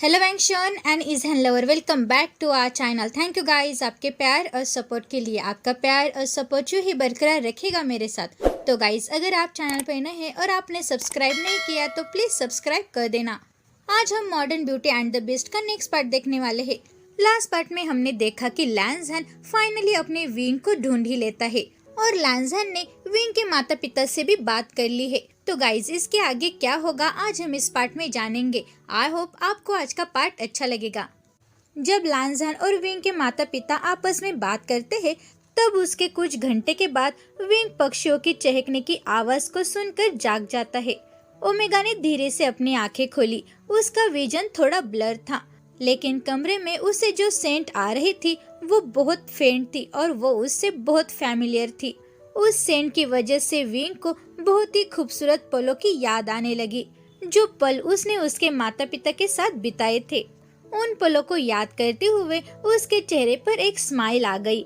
Hello वेंशन and इजहन lover, welcome back to our channel. Thank you guys आपके प्यार और सपोर्ट के लिए। आपका प्यार और सपोर्ट यूँ ही बरकरार रखेगा मेरे साथ। तो गाइस अगर आप चैनल पर नए हैं और आपने सब्सक्राइब नहीं किया तो प्लीज़ सब्सक्राइब कर देना। आज हम modern beauty and the beast का नेक्स्ट पार्ट देखने वाले हैं। लास्ट पार्ट में हमने देखा कि लैंसहन फाइनली अपने विंग को ढूंढ ही लेता है और लैंसहन ने विंग के माता पिता से भी बात कर ली है। तो गाइज इसके आगे क्या होगा आज हम इस पार्ट में जानेंगे। आई होप आपको आज का पार्ट अच्छा लगेगा। जब लैंसहन और विंग के माता पिता आपस में बात करते हैं तब उसके कुछ घंटे के बाद विंग पक्षियों की चहकने की आवाज को सुनकर जाग जाता है। ओमेगा ने धीरे से अपनी आंखें खोली। उसका विजन थोड़ा ब्लर था, लेकिन कमरे में उसे जो सेंट आ रही थी वो बहुत फेंट थी और वो उससे बहुत फैमिलियर थी। उस सेंट की वजह से विंग को बहुत ही खूबसूरत पलों की याद आने लगी, जो पल उसने उसके माता पिता के साथ बिताए थे। उन पलों को याद करते हुए उसके चेहरे पर एक स्माइल आ गई।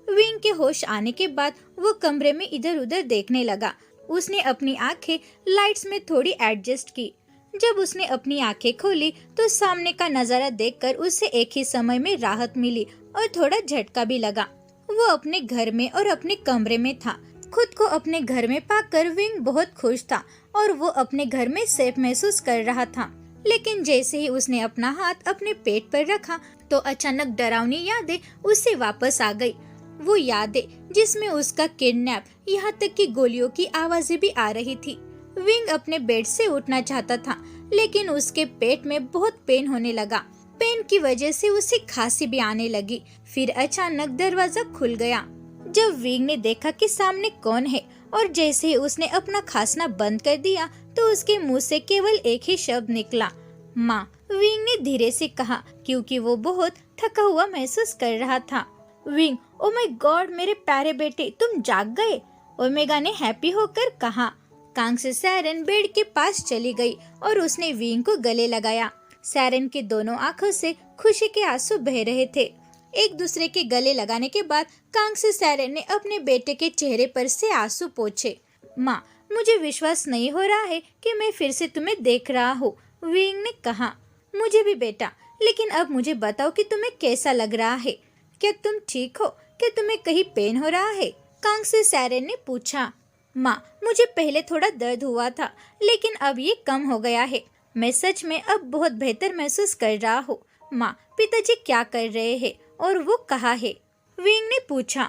विंग के होश आने के बाद वो कमरे में इधर उधर देखने लगा। उसने अपनी आंखें लाइट्स में थोड़ी एडजस्ट की। जब उसने अपनी आंखें खोली तो सामने का नजारा देखकर उसे एक ही समय में राहत मिली और थोड़ा झटका भी लगा। वो अपने घर में और अपने कमरे में था। खुद को अपने घर में पाकर विंग बहुत खुश था और वो अपने घर में सेफ महसूस कर रहा था। लेकिन जैसे ही उसने अपना हाथ अपने पेट पर रखा तो अचानक डरावनी यादें उससे वापस आ गई। वो यादें जिसमें उसका किडनैप, यहाँ तक कि गोलियों की आवाजें भी आ रही थी। विंग अपने बेड से उठना चाहता था, लेकिन उसके पेट में बहुत पेन होने लगा। पेन की वजह से उसे खांसी भी आने लगी। फिर अचानक दरवाजा खुल गया। जब विंग ने देखा कि सामने कौन है और जैसे ही उसने अपना खांसना बंद कर दिया तो उसके मुंह से केवल एक ही शब्द निकला, माँ। विंग ने धीरे से कहा क्योंकि वो बहुत थका हुआ महसूस कर रहा था। विंग, ओ माय गॉड, मेरे प्यारे बेटे, तुम जाग गए, ओमेगा ने हैप्पी होकर कहा। कांग से सैरन बेड के पास चली गई और उसने विंग को गले लगाया। सैरन की दोनों आंखों से खुशी के आंसू बह रहे थे। एक दूसरे के गले लगाने के बाद कांग से सैरन ने अपने बेटे के चेहरे पर से आंसू पोंछे। माँ, मुझे विश्वास नहीं हो रहा है कि मैं फिर से तुम्हें देख रहा हूँ, विंग ने कहा। मुझे भी बेटा, लेकिन अब मुझे बताओ कि तुम्हें कैसा लग रहा है। क्या तुम ठीक हो? क्या तुम्हें कहीं पेन हो रहा है? कांग से सैरन ने पूछा। माँ, मुझे पहले थोड़ा दर्द हुआ था, लेकिन अब ये कम हो गया है। मैं सच में अब बहुत बेहतर महसूस कर रहा हूँ। माँ, पिताजी क्या कर रहे हैं और वो कहाँ है? विंग ने पूछा।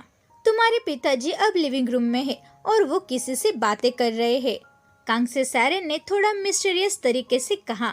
तुम्हारे पिताजी अब लिविंग रूम में है और वो किसी से बातें कर रहे हैं, कांग से सैरन ने थोड़ा मिस्टीरियस तरीके से कहा।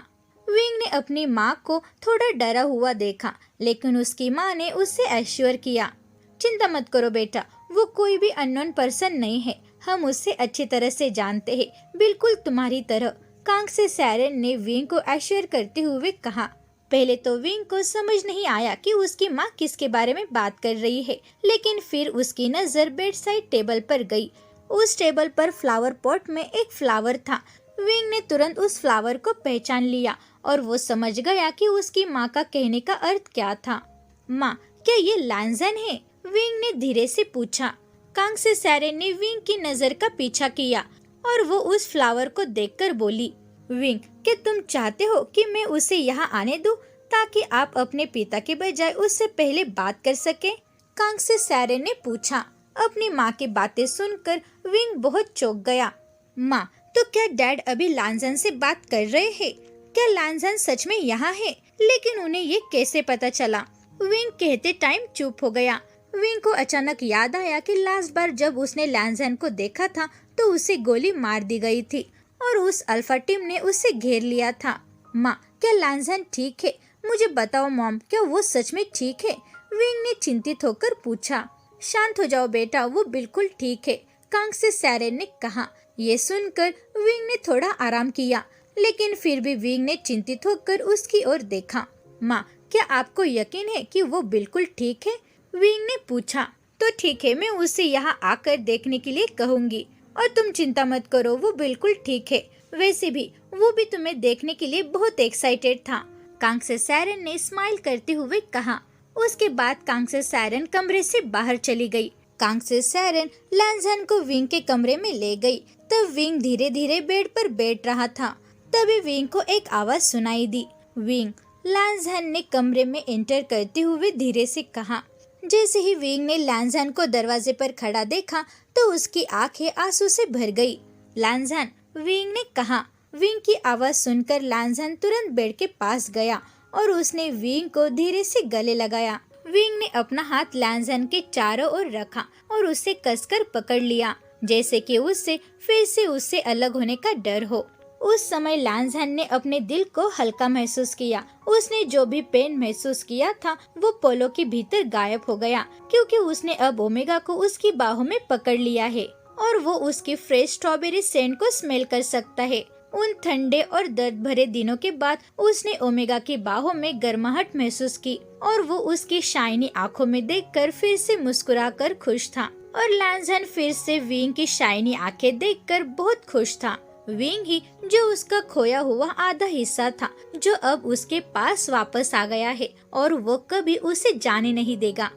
विंग ने अपनी माँ को थोड़ा डरा हुआ देखा, लेकिन उसकी माँ ने उससे एश्योर किया, चिंता मत करो बेटा, वो कोई भी अननोन पर्सन नहीं है, हम उससे अच्छी तरह से जानते हैं, बिल्कुल तुम्हारी तरह, कांग से सैरन ने विंग को एश्योर करते हुए कहा। पहले तो विंग को समझ नहीं आया कि उसकी माँ किसके बारे में बात कर रही है, लेकिन फिर उसकी नजर बेड साइड टेबल पर गई। उस टेबल पर फ्लावर पॉट में एक फ्लावर था। विंग ने तुरंत उस फ्लावर को पहचान लिया और वो समझ गया कि उसकी माँ का कहने का अर्थ क्या था। माँ, क्या ये लैंसहन है? विंग ने धीरे से पूछा। कांग से सैरन ने विंग की नजर का पीछा किया और वो उस फ्लावर को देखकर बोली, विंग, क्या तुम चाहते हो कि मैं उसे यहाँ आने दूं ताकि आप अपने पिता के बजाय उससे पहले बात कर सके? कांग से सैरन ने पूछा। अपनी माँ की बातें सुनकर विंग बहुत चौंक गया। माँ, तो क्या डैड अभी लैंसहन से बात कर रहे हैं? क्या लैंसहन सच में यहाँ है? लेकिन उन्हें ये कैसे पता चला? विंग कहते टाइम चुप हो गया। विंग को अचानक याद आया कि लास्ट बार जब उसने लैंसहन को देखा था तो उसे गोली मार दी गई थी और उस अल्फा टीम ने उसे घेर लिया था। माँ, क्या लैंसहन ठीक है? मुझे बताओ मॉम, क्या वो सच में ठीक है? विंग ने चिंतित होकर पूछा। शांत हो जाओ बेटा, वो बिल्कुल ठीक है, कांग से सैरन ने कहा। ये सुनकर विंग ने थोड़ा आराम किया, लेकिन फिर भी विंग ने चिंतित होकर उसकी ओर देखा। माँ, क्या आपको यकीन है कि वो बिल्कुल ठीक है? विंग ने पूछा। तो ठीक है, मैं उसे यहाँ आकर देखने के लिए कहूँगी और तुम चिंता मत करो, वो बिल्कुल ठीक है। वैसे भी वो भी तुम्हें देखने के लिए बहुत एक्साइटेड था, कांग से सैरन ने स्माइल करते हुए कहा। उसके बाद कांग से सैरन कमरे से बाहर चली गई। कांग से सैरन लैंसहन को विंग के कमरे में ले गई। तब विंग धीरे धीरे बेड पर बैठ रहा था। तभी विंग को एक आवाज सुनाई दी। विंग, लांजहन ने कमरे में एंटर करते हुए धीरे से कहा। जैसे ही विंग ने लांजहन को दरवाजे पर खड़ा देखा तो उसकी आंखें आंसू से भर गई। लांजहन, विंग ने कहा। विंग की आवाज सुनकर लांजहन तुरंत बेड के पास गया और उसने विंग को धीरे से गले लगाया। विंग ने अपना हाथ लांजहन के चारों ओर रखा और उसे कसकर पकड़ लिया, जैसे कि उससे फिर से उससे अलग होने का डर हो। उस समय लांजहन ने अपने दिल को हल्का महसूस किया। उसने जो भी पेन महसूस किया था वो पलों के भीतर गायब हो गया, क्योंकि उसने अब ओमेगा को उसकी बाहों में पकड़ लिया है और वो उसकी फ्रेश स्ट्रॉबेरी सेंट को स्मेल कर सकता है। उन ठंडे और दर्द भरे दिनों के बाद उसने ओमेगा की बाहों में गर्माहट महसूस की और वो उसकी शाइनी आंखों में देखकर फिर से मुस्कुराकर खुश था। और लांजहन फिर से विंग की शाइनी आंखें देखकर बहुत खुश था। विंग ही जो उसका खोया हुआ आधा हिस्सा था, जो अब उसके पास वापस आ गया है और वो कभी उसे जाने नहीं देगा।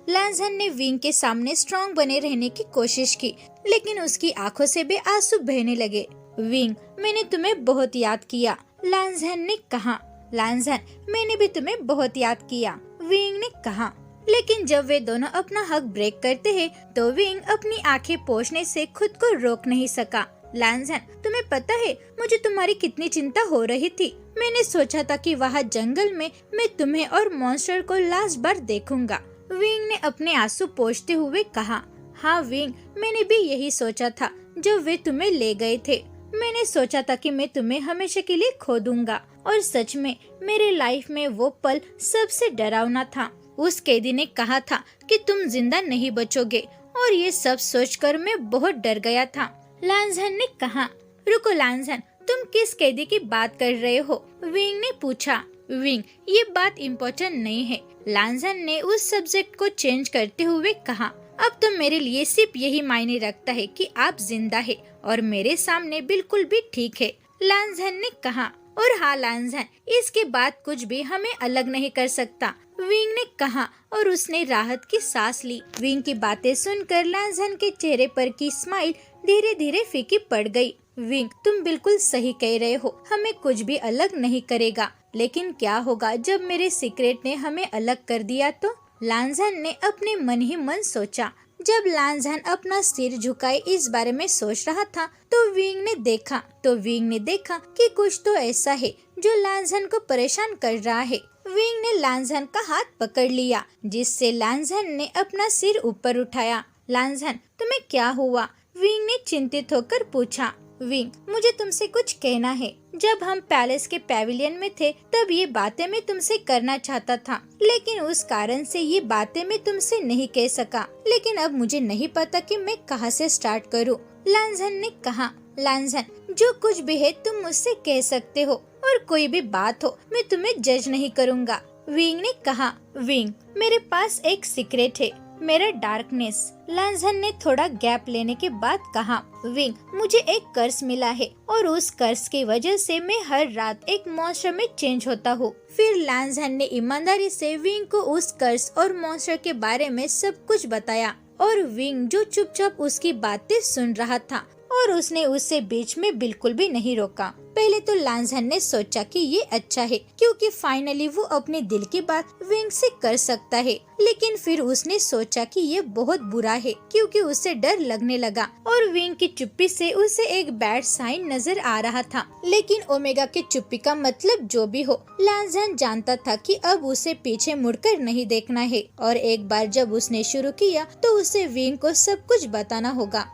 लांजहन ने विंग के सामने स्ट्रॉन्ग बने रहने की कोशिश की, लेकिन उसकी आंखों से भी आंसू बहने लगे। विंग, मैंने तुम्हें बहुत याद किया, लांजहन ने कहा। लांजहन, मैंने भी तुम्हें बहुत याद किया, विंग ने कहा। लेकिन जब वे दोनों अपना हक ब्रेक करते हैं तो विंग अपनी आंखें पोंछने से खुद को रोक नहीं सका। लांजहन, तुम्हें पता है मुझे तुम्हारी कितनी चिंता हो रही थी। मैंने सोचा था कि वहाँ जंगल में मैं तुम्हें और मॉन्स्टर को लास्ट बार देखूंगा, विंग ने अपने आंसू पोंछते हुए कहा। हाँ विंग, मैंने भी यही सोचा था जब वे तुम्हें ले गए थे। मैंने सोचा था कि मैं तुम्हें हमेशा के लिए खो दूंगा, और सच में मेरे लाइफ में वो पल सबसे डरावना था। उस कैदी ने कहा था कि तुम जिंदा नहीं बचोगे, और ये सब सोचकर मैं बहुत डर गया था। लांजहन ने कहा। रुको लांजहन, तुम किस कैदी की बात कर रहे हो, विंग ने पूछा। विंग, ये बात इम्पोर्टेंट नहीं है, लांजहन ने उस सब्जेक्ट को चेंज करते हुए कहा। अब तो मेरे लिए सिर्फ यही मायने रखता है कि आप जिंदा है और मेरे सामने बिल्कुल भी ठीक है, लांजहन ने कहा। और हाँ लांजहन, इसके बाद कुछ भी हमें अलग नहीं कर सकता, विंग ने कहा और उसने राहत की सांस ली। विंग की बातें सुनकर लांजहन के चेहरे पर की स्माइल धीरे धीरे फीकी पड़ गई। विंग, तुम बिल्कुल सही कह रहे हो, हमें कुछ भी अलग नहीं करेगा, लेकिन क्या होगा जब मेरे सीक्रेट ने हमें अलग कर दिया तो? लांजहन ने अपने मन ही मन सोचा। जब लांजहन अपना सिर झुकाए इस बारे में सोच रहा था तो विंग ने देखा कि कुछ तो ऐसा है जो लांजहन को परेशान कर रहा है। विंग ने लांजहन का हाथ पकड़ लिया, जिससे लांजहन ने अपना सिर ऊपर उठाया। लांजहन, तुम्हें क्या हुआ, विंग ने चिंतित होकर पूछा। विंग, मुझे तुमसे कुछ कहना है। जब हम पैलेस के पैविलियन में थे तब ये बातें मैं तुमसे करना चाहता था, लेकिन उस कारण से ये बातें मैं तुमसे नहीं कह सका। लेकिन अब मुझे नहीं पता कि मैं कहाँ से स्टार्ट करूँ, लांजहन ने कहा। लांजहन, जो कुछ भी है तुम मुझसे कह सकते हो, और कोई भी बात हो मैं तुम्हें जज नहीं करूँगा, विंग ने कहा। विंग, मेरे पास एक सीक्रेट है, मेरा डार्कनेस, लांजहन ने थोड़ा गैप लेने के बाद कहा। विंग, मुझे एक कर्स मिला है और उस कर्स की वजह से मैं हर रात एक मॉन्स्टर में चेंज होता हूँ। फिर लांजहन ने ईमानदारी से विंग को उस कर्स और मॉन्स्टर के बारे में सब कुछ बताया, और विंग जो चुपचाप उसकी बातें सुन रहा था और उसने उसे बीच में बिल्कुल भी नहीं रोका। पहले तो लांजहन ने सोचा कि ये अच्छा है, क्योंकि फाइनली वो अपने दिल की बात विंग से कर सकता है। लेकिन फिर उसने सोचा कि ये बहुत बुरा है, क्योंकि उसे डर लगने लगा और विंग की चुप्पी से उसे एक बैड साइन नजर आ रहा था। लेकिन ओमेगा की चुप्पी का मतलब जो भी हो, लांजहन जानता था कि अब उसे पीछे मुड़कर नहीं देखना है, और एक बार जब उसने शुरू किया तो उसे विंग को सब कुछ बताना होगा।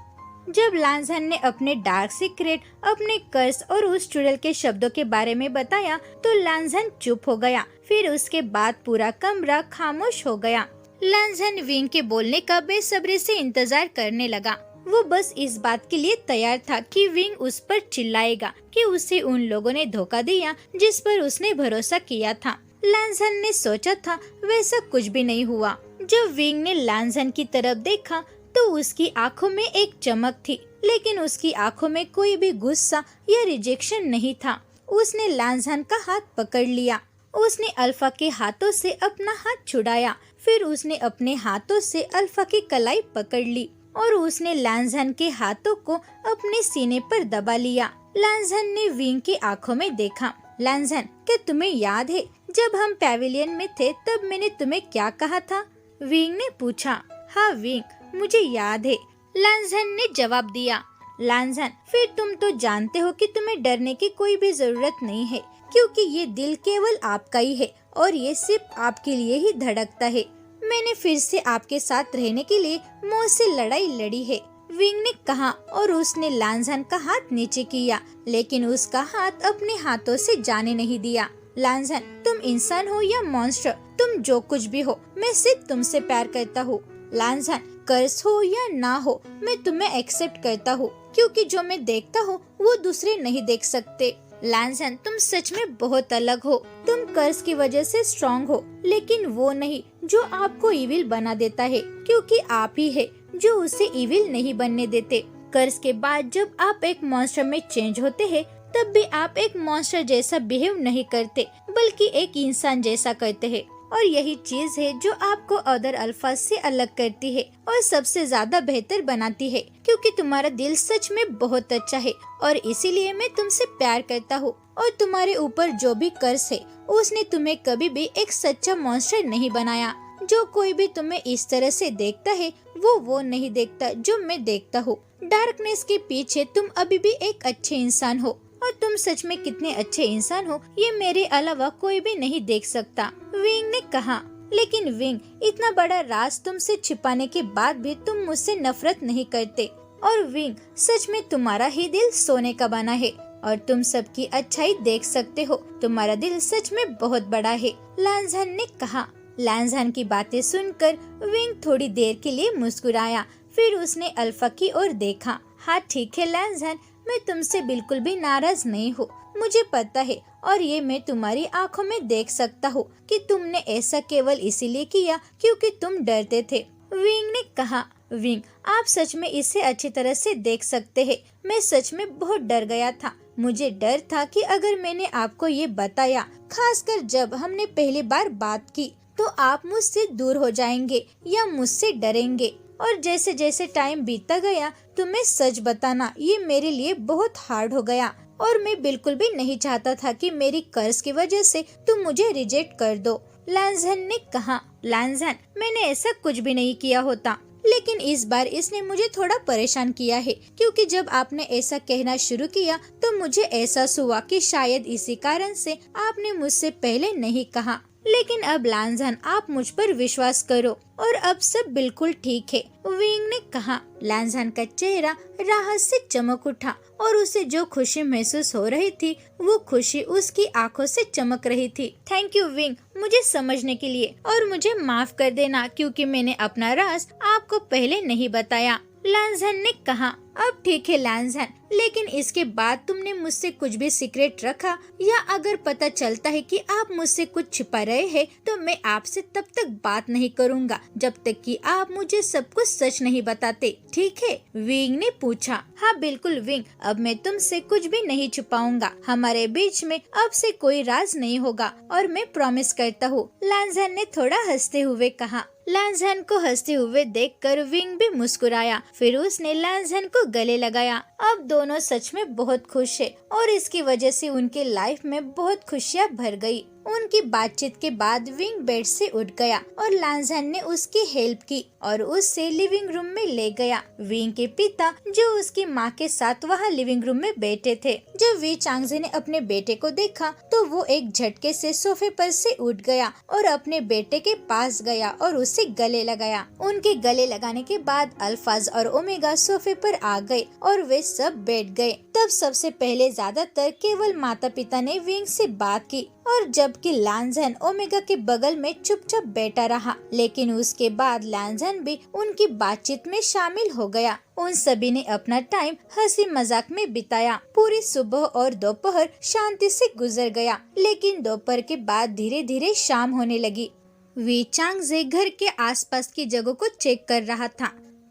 जब लांजहन ने अपने डार्क सीक्रेट, अपने कर्स और उस चुड़ैल के शब्दों के बारे में बताया तो लांजहन चुप हो गया। फिर उसके बाद पूरा कमरा खामोश हो गया। लांजहन विंग के बोलने का बेसब्री से इंतजार करने लगा। वो बस इस बात के लिए तैयार था कि विंग उस पर चिल्लाएगा कि उसे उन लोगों ने धोखा दिया जिस पर उसने भरोसा किया था। लांजहन ने सोचा था वैसा कुछ भी नहीं हुआ। जब विंग ने लांजहन की तरफ देखा तो उसकी आंखों में एक चमक थी, लेकिन उसकी आंखों में कोई भी गुस्सा या रिजेक्शन नहीं था। उसने लांजहन का हाथ पकड़ लिया। उसने अल्फा के हाथों से अपना हाथ छुड़ाया। फिर उसने अपने हाथों से अल्फा की कलाई पकड़ ली और उसने लांजहन के हाथों को अपने सीने पर दबा लिया। लांजहन ने विंग की आंखों में देखा। लांजहन, क्या तुम्हें याद है जब हम पैविलियन में थे तब मैंने तुम्हें क्या कहा था? विंग ने पूछा। हाँ विंग, मुझे याद है, लांजन ने जवाब दिया। लांजन, फिर तुम तो जानते हो कि तुम्हें डरने की कोई भी जरूरत नहीं है, क्योंकि ये दिल केवल आपका ही है और ये सिर्फ आपके लिए ही धड़कता है। मैंने फिर से आपके साथ रहने के लिए मौत से लड़ाई लड़ी है, विंग ने कहा और उसने लांजन का हाथ नीचे किया, लेकिन उसका हाथ अपने हाथों से जाने नहीं दिया। लांजन, तुम इंसान हो या मॉन्स्टर, तुम जो कुछ भी हो, मैं सिर्फ तुमसे प्यार करता हूँ। लांजन, कर्स हो या ना हो, मैं तुम्हें एक्सेप्ट करता हूँ, क्योंकि जो मैं देखता हूँ वो दूसरे नहीं देख सकते। लांजन, तुम सच में बहुत अलग हो। तुम कर्स की वजह से स्ट्रॉन्ग हो, लेकिन वो नहीं जो आपको इविल बना देता है, क्योंकि आप ही है जो उसे इविल नहीं बनने देते। कर्स के बाद जब आप एक मॉन्स्टर में चेंज होते हैं, तब भी आप एक मॉन्स्टर जैसा बिहेव नहीं करते, बल्कि एक इंसान जैसा करते हैं। और यही चीज है जो आपको अदर अल्फाज से अलग करती है और सबसे ज्यादा बेहतर बनाती है, क्योंकि तुम्हारा दिल सच में बहुत अच्छा है और इसीलिए मैं तुमसे प्यार करता हूँ। और तुम्हारे ऊपर जो भी कर्स है, उसने तुम्हें कभी भी एक सच्चा मॉन्स्टर नहीं बनाया। जो कोई भी तुम्हें इस तरह से देखता है, वो नहीं देखता जो मैं देखता हूँ। डार्कनेस के पीछे तुम अभी भी एक अच्छे इंसान हो, और तुम सच में कितने अच्छे इंसान हो ये मेरे अलावा कोई भी नहीं देख सकता, विंग ने कहा। लेकिन विंग, इतना बड़ा राज तुमसे छिपाने के बाद भी तुम मुझसे नफरत नहीं करते। और विंग, सच में तुम्हारा ही दिल सोने का बना है और तुम सबकी अच्छाई देख सकते हो। तुम्हारा दिल सच में बहुत बड़ा है, लांजन ने कहा। लांजन की बातें सुनकर विंग थोड़ी देर के लिए मुस्कुराया, फिर उसने अल्फा की ओर देखा। हाँ ठीक है लांजन, मैं तुमसे बिल्कुल भी नाराज नहीं हूँ। मुझे पता है और ये मैं तुम्हारी आंखों में देख सकता हूँ कि तुमने ऐसा केवल इसीलिए किया क्योंकि तुम डरते थे, विंग ने कहा। विंग, आप सच में इसे अच्छी तरह से देख सकते हैं। मैं सच में बहुत डर गया था। मुझे डर था कि अगर मैंने आपको ये बताया, खासकर जब हमने पहली बार बात की, तो आप मुझसे दूर हो जाएंगे या मुझसे डरेंगे। और जैसे जैसे टाइम बीतता गया, तुम्हें सच बताना ये मेरे लिए बहुत हार्ड हो गया और मैं बिल्कुल भी नहीं चाहता था कि मेरी कर्ज की वजह से तुम मुझे रिजेक्ट कर दो, लांजन ने कहा। लांजन, मैंने ऐसा कुछ भी नहीं किया होता, लेकिन इस बार इसने मुझे थोड़ा परेशान किया है, क्योंकि जब आपने ऐसा कहना शुरू किया तो मुझे एहसास हुआ कि शायद इसी कारण से आपने मुझसे पहले नहीं कहा। लेकिन अब लांजन, आप मुझ पर विश्वास करो और अब सब बिल्कुल ठीक है, विंग ने कहा। लांजन का चेहरा राहत से चमक उठा और उसे जो खुशी महसूस हो रही थी, वो खुशी उसकी आंखों से चमक रही थी। थैंक यू विंग, मुझे समझने के लिए, और मुझे माफ कर देना क्योंकि मैंने अपना राज आपको पहले नहीं बताया, लांजन ने कहा। अब ठीक है लांजन, लेकिन इसके बाद तुमने मुझसे कुछ भी सीक्रेट रखा या अगर पता चलता है कि आप मुझसे कुछ छिपा रहे हैं, तो मैं आपसे तब तक बात नहीं करूंगा जब तक कि आप मुझे सब कुछ सच नहीं बताते, ठीक है? विंग ने पूछा। हाँ बिल्कुल विंग, अब मैं तुमसे कुछ भी नहीं छुपाऊंगा। हमारे बीच में अब से कोई राज नहीं होगा और मैं प्रॉमिस करता हूँ, लांजन ने थोड़ा हंसते हुए कहा। लांजन को हंसते हुए देखकर विंग भी मुस्कुराया, फिर उसने लांजन को गले लगाया। अब दोनों सच में बहुत खुश है और इसकी वजह से उनके लाइफ में बहुत खुशियाँ भर गई। उनकी बातचीत के बाद विंग बेड से उठ गया और लांजन ने उसकी हेल्प की और उससे लिविंग रूम में ले गया। विंग के पिता जो उसकी माँ के साथ वहाँ लिविंग रूम में बैठे थे। जब वी चांगजे ने अपने बेटे को देखा तो वो एक झटके से सोफे पर से उठ गया और अपने बेटे के पास गया और उसे गले लगाया। उनके गले लगाने के बाद अल्फाज और ओमेगा सोफे पर आ गए और वे सब बैठ गए। तब सबसे पहले ज्यादातर केवल माता पिता ने विंग से बात की और जबकि लांजन ओमेगा के बगल में चुपचाप बैठा रहा, लेकिन उसके बाद लांजन भी उनकी बातचीत में शामिल हो गया। उन सभी ने अपना टाइम हंसी मजाक में बिताया। पूरी सुबह और दोपहर शांति से गुजर गया, लेकिन दोपहर के बाद धीरे धीरे शाम होने लगी। वी चांगजे घर के आसपास की जगह को चेक कर रहा था।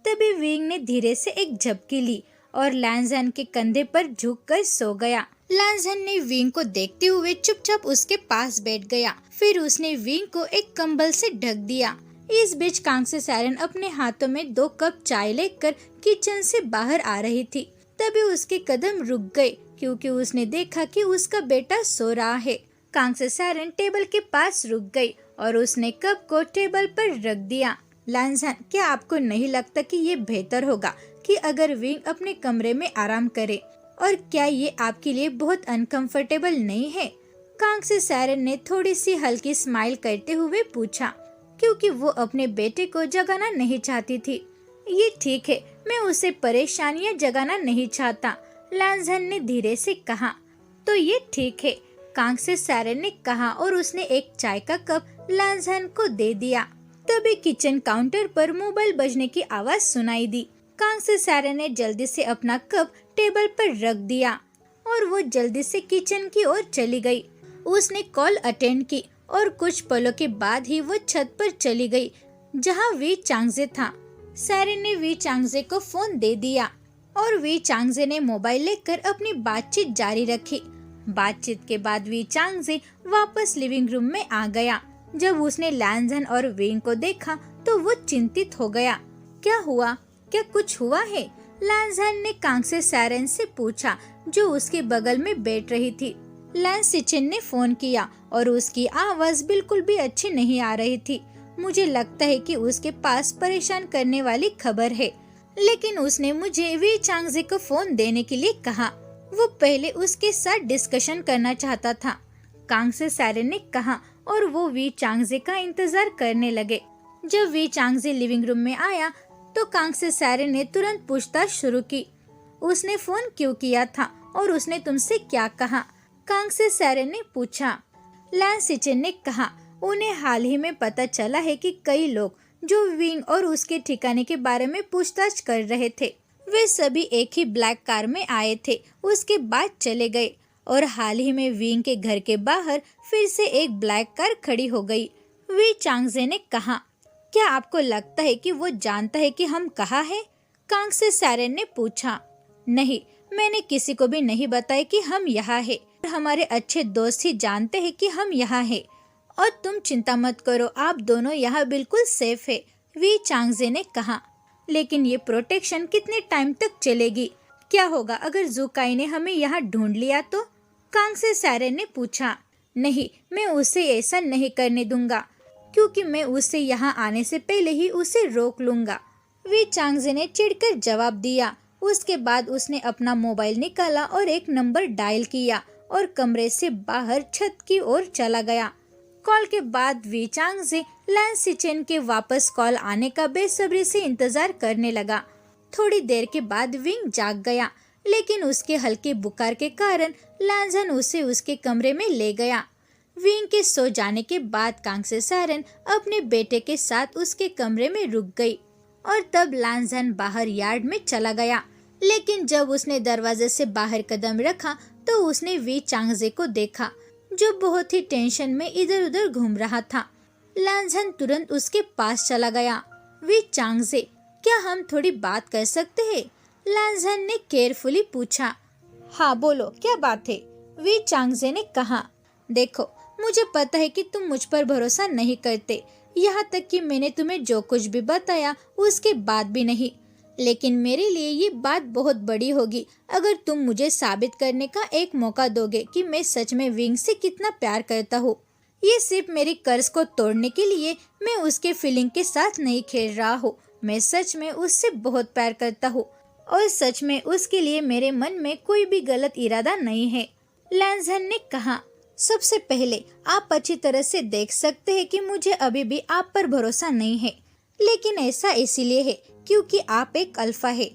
तभी विंग ने धीरे से एक झपकी ली और लांजन के कंधे पर झुककर सो गया। लांजन ने विंग को देखते हुए चुपचाप उसके पास बैठ गया। फिर उसने विंग को एक कंबल से ढक दिया। इस बीच कांगसे सायरन अपने हाथों में 2 कप चाय लेकर किचन से बाहर आ रही थी। तभी उसके कदम रुक गए क्योंकि उसने देखा कि उसका बेटा सो रहा है। कांग से सारन टेबल के पास रुक गई और उसने कप को टेबल पर रख दिया। लांझन, क्या आपको नहीं लगता कि ये बेहतर होगा कि अगर विंग अपने कमरे में आराम करे? और क्या ये आपके लिए बहुत अनकंफर्टेबल नहीं है? कांग से सारन ने थोड़ी सी हल्की स्माइल करते हुए पूछा, क्योंकि वो अपने बेटे को जगाना नहीं चाहती थी। ये ठीक है, मैं उसे परेशानियां जगाना नहीं चाहता, लांझन ने धीरे से कहा। तो ये ठीक है, कांग से सारन ने कहा और उसने एक चाय का कप लांझन को दे दिया। तभी किचन काउंटर पर मोबाइल बजने की आवाज सुनाई दी। कांग से सारन ने जल्दी से अपना कप टेबल पर रख दिया और वो जल्दी से किचन की ओर चली गई। उसने कॉल अटेंड की और कुछ पलों के बाद ही वो छत पर चली गई जहां वी चांगजे था। सारन ने वी चांगजे को फोन दे दिया और वी चांगजे ने मोबाइल लेकर अपनी बातचीत जारी रखी। बातचीत के बाद वी चांगजे वापस लिविंग रूम में आ गया। जब उसने लांझन और विंग को देखा तो वो चिंतित हो गया। क्या हुआ? क्या कुछ हुआ है? लांझन ने कांग से सारन से पूछा, जो उसके बगल में बैठ रही थी। लान सिचिन ने फोन किया और उसकी आवाज बिल्कुल भी अच्छी नहीं आ रही थी। मुझे लगता है कि उसके पास परेशान करने वाली खबर है, लेकिन उसने मुझे वी चांगजे को फोन देने के लिए कहा। वो पहले उसके साथ डिस्कशन करना चाहता था, कांग से सारन ने कहा, और वो वी चांगजे का इंतजार करने लगे। जब वी चांगजे लिविंग रूम में आया तो कांग से सारन ने तुरंत पूछताछ शुरू की। उसने फोन क्यों किया था और उसने तुमसे क्या कहा? कांग से सारन ने पूछा। लान सिचिन ने कहा, उन्हें हाल ही में पता चला है कि कई लोग जो विंग और उसके ठिकाने के बारे में पूछताछ कर रहे थे, वे सभी एक ही ब्लैक कार में आए थे, उसके बाद चले गए और हाल ही में विंग के घर के बाहर फिर से एक ब्लैक कार खड़ी हो गई। वी चांगजे ने कहा, क्या आपको लगता है कि वो जानता है कि हम कहाँ हैं? कांग से सारन ने पूछा। नहीं, मैंने किसी को भी नहीं बताया कि हम यहाँ हैं। हमारे अच्छे दोस्त ही जानते हैं कि हम यहाँ हैं। और तुम चिंता मत करो, आप दोनों यहाँ बिल्कुल सेफ है, वी चांगजे ने कहा। लेकिन ये प्रोटेक्शन कितने टाइम तक चलेगी? क्या होगा अगर ज़ुकाई ने हमें यहाँ ढूंढ लिया तो? कांग से सारन ने पूछा। नहीं, मैं उसे ऐसा नहीं करने दूंगा, क्योंकि मैं उसे यहाँ आने से पहले ही उसे रोक लूंगा, वी चांगजे ने चिढ़कर जवाब दिया। उसके बाद उसने अपना मोबाइल निकाला और एक नंबर डायल किया और कमरे से बाहर छत की ओर चला गया। कॉल के बाद वी चांगजे लान सिचेन के वापस कॉल आने का बेसब्री से इंतजार करने लगा। थोड़ी देर के बाद विंग जाग गया, लेकिन उसके हल्के बुखार के कारण लांझन उसे उसके कमरे में ले गया। विंग के सो जाने के बाद कांग से सारन अपने बेटे के साथ उसके कमरे में रुक गई और तब लांझन बाहर यार्ड में चला गया। लेकिन जब उसने दरवाजे से बाहर कदम रखा तो उसने वी चांगजे को देखा, जो बहुत ही टेंशन में इधर उधर घूम रहा था। लांझन तुरंत उसके पास चला गया। वी चांगजे, क्या हम थोड़ी बात कर सकते हैं? लांझन ने केयरफुली पूछा। हाँ बोलो, क्या बात है? वी चांगजे ने कहा। देखो, मुझे पता है कि तुम मुझ पर भरोसा नहीं करते, यहाँ तक कि मैंने तुम्हें जो कुछ भी बताया उसके बाद भी नहीं। लेकिन मेरे लिए ये बात बहुत बड़ी होगी अगर तुम मुझे साबित करने का एक मौका दोगे कि मैं सच में विंग से कितना प्यार करता हूँ। ये सिर्फ मेरी कर्ज को तोड़ने के लिए मैं उसके फीलिंग के साथ नहीं खेल रहा हूँ। मैं सच में उससे बहुत प्यार करता हूँ और सच में उसके लिए मेरे मन में कोई भी गलत इरादा नहीं है, लांझन ने कहा। सबसे पहले आप अच्छी तरह से देख सकते हैं कि मुझे अभी भी आप पर भरोसा नहीं है, लेकिन ऐसा इसीलिए है क्योंकि आप एक अल्फा है।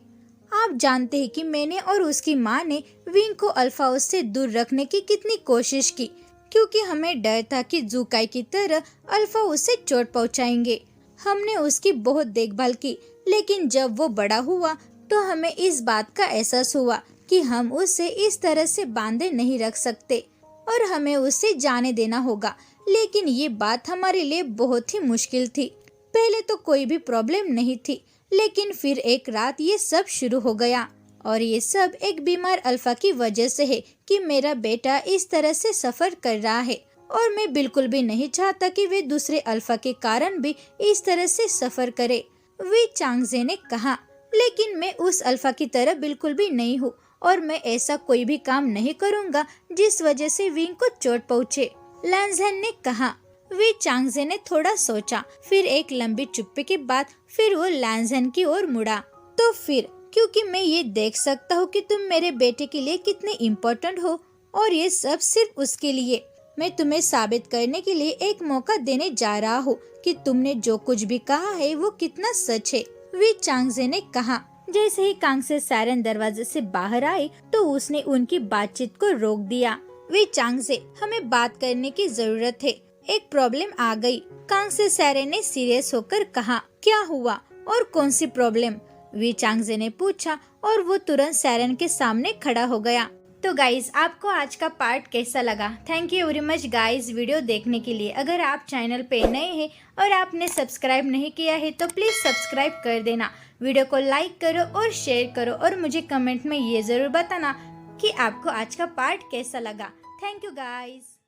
आप जानते हैं कि मैंने और उसकी माँ ने विंग को अल्फा हाउस से दूर रखने की कितनी कोशिश की, क्योंकि हमें डर था कि ज़ुकाई की तरह अल्फा उसे चोट पहुंचाएंगे। हमने उसकी बहुत देखभाल की, लेकिन जब वो बड़ा हुआ तो हमें इस बात का एहसास हुआ कि हम उसे इस तरह से बांधे नहीं रख सकते और हमें उसे जाने देना होगा। लेकिन ये बात हमारे लिए बहुत ही मुश्किल थी। पहले तो कोई भी प्रॉब्लम नहीं थी, लेकिन फिर एक रात ये सब शुरू हो गया और ये सब एक बीमार अल्फा की वजह से है कि मेरा बेटा इस तरह से सफर कर रहा है और मैं बिल्कुल भी नहीं चाहता कि वे दूसरे अल्फा के कारण भी इस तरह से सफर करे, वी चांगजे ने कहा। लेकिन मैं उस अल्फा की तरह बिल्कुल भी नहीं हूँ और मैं ऐसा कोई भी काम नहीं करूँगा जिस वजह से विंग को चोट पहुँचे। लैंजहन ने कहा। वी चांगजे ने थोड़ा सोचा, फिर एक लंबी चुप्पी के बाद फिर वो लैंजहन की ओर मुड़ा। तो फिर, क्योंकि मैं ये देख सकता हूँ कि तुम मेरे बेटे के लिए कितने इम्पोर्टेंट हो और ये सब सिर्फ उसके लिए। मैं तुम्हें साबित करने के लिए एक मौका देने जा रहा हूँ कि तुमने जो कुछ भी कहा है वो कितना सच है, वी चांगजे ने कहा। जैसे ही कांग से सैरन दरवाजे से बाहर आई तो उसने उनकी बातचीत को रोक दिया। वी चांगजे, हमें बात करने की जरूरत है, एक प्रॉब्लम आ गई। कांग से सैरन ने सीरियस होकर कहा। क्या हुआ और कौन सी प्रॉब्लम, वी चांगजे ने पूछा और वो तुरंत सैरन के सामने खड़ा हो गया। तो गाइज, आपको आज का पार्ट कैसा लगा? Thank you very much guys video देखने के लिए। अगर आप चैनल पे नए हैं और आपने सब्सक्राइब नहीं किया है तो प्लीज सब्सक्राइब कर देना। वीडियो को लाइक करो और शेयर करो और मुझे कमेंट में ये जरूर बताना कि आपको आज का पार्ट कैसा लगा। Thank you guys.